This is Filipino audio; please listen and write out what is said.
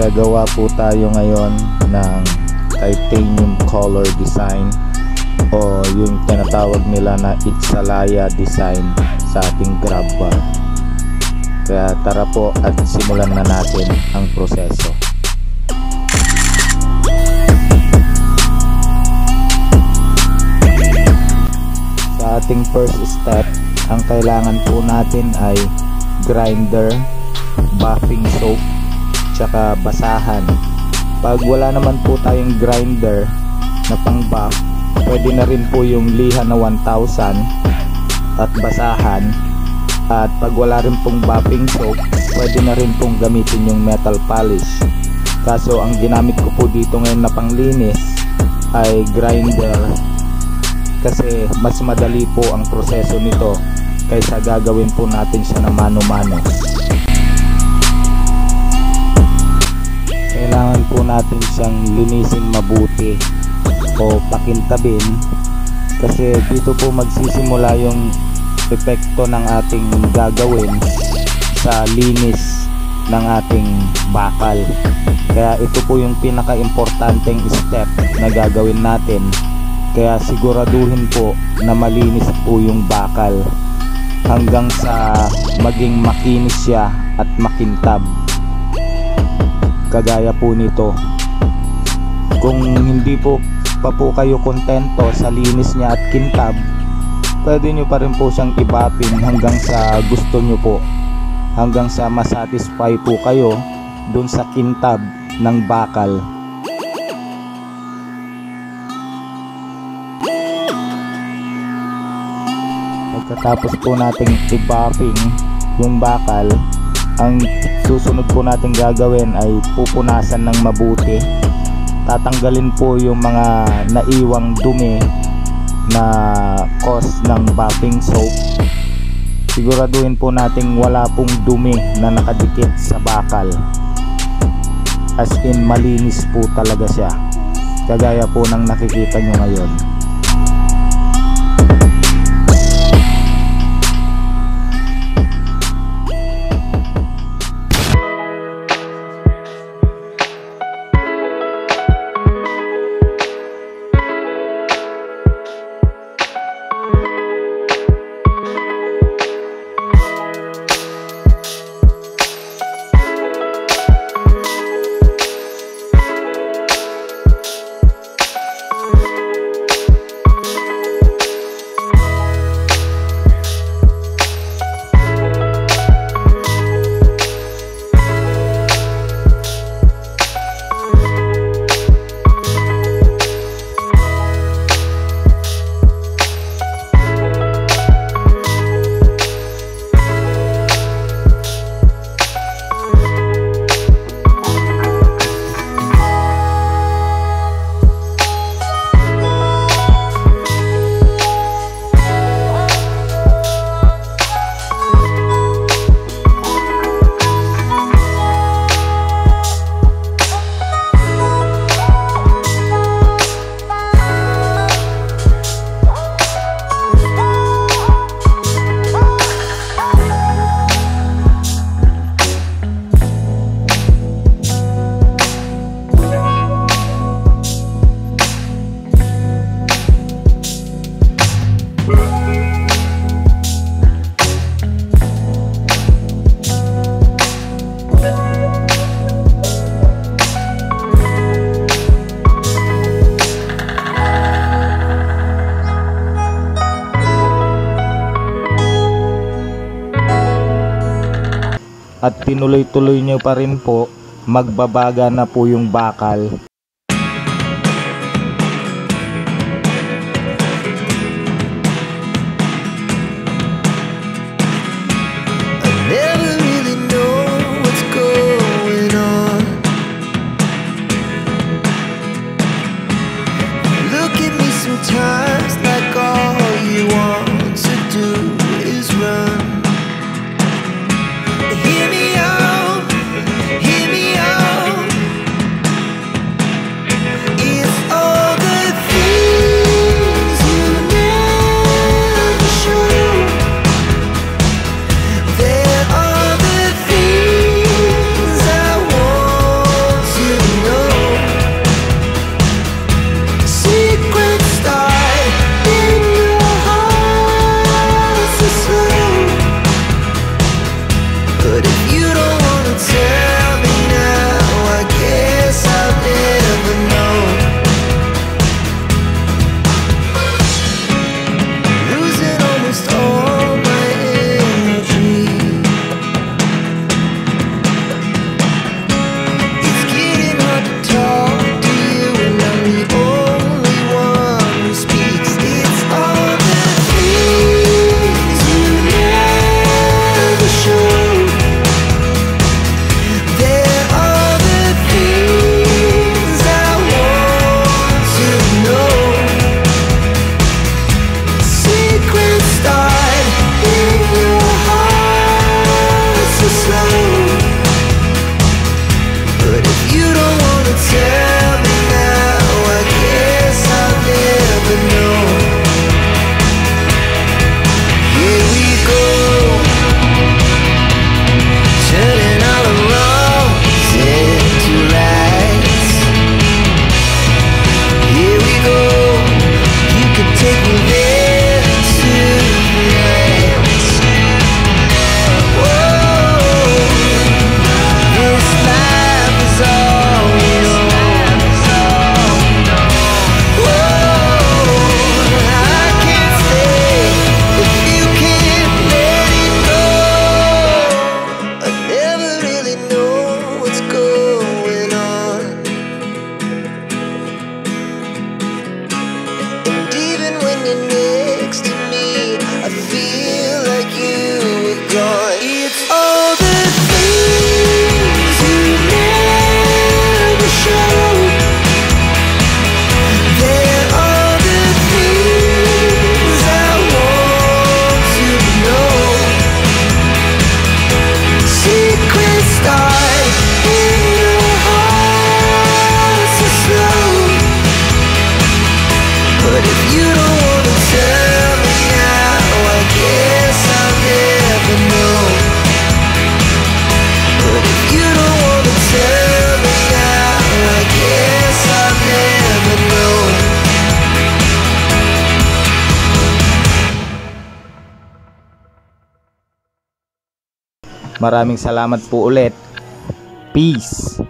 Gagawa po tayo ngayon ng titanium color design o yung tinatawag nila na Itzalaya design sa ating grab bar. Kaya tara po at simulan na natin ang proseso. Sa ating first step, ang kailangan po natin ay grinder, buffing soap, tsaka basahan. Pag wala naman po tayong grinder na pang buff, pwede na rin po yung liha na 1000 at basahan. At pag wala rin pong buffing soap, pwede na rin pong gamitin yung metal polish. Kaso ang ginamit ko po dito ngayon na panglinis ay grinder, kasi mas madali po ang proseso nito kaysa gagawin po natin siya na mano-mano. Kailangan po natin siyang linisin mabuti o pakintabin, kasi dito po magsisimula yung epekto ng ating gagawin sa linis ng ating bakal. Kaya ito po yung pinaka-importanteng step na gagawin natin. Kaya siguraduhin po na malinis po yung bakal hanggang sa maging makinis siya at makintab. Kagaya po nito. Kung hindi po pa po kayo kontento sa linis niya at kintab, pwede nyo pa rin po siyang ibapin hanggang sa gusto nyo po, hanggang sa masatisfy po kayo dun sa kintab ng bakal. Pagkatapos po nating i-buffing yung bakal, ang susunod po natin gagawin ay pupunasan ng mabuti. Tatanggalin po yung mga naiwang dumi na cause ng buffing soap. Siguraduhin po nating wala pong dumi na nakadikit sa bakal, as in malinis po talaga siya, kagaya po ng nakikita nyo ngayon. At tinuloy-tuloy nyo pa rin po, magbabaga na po yung bakal. Maraming salamat po ulit. Peace.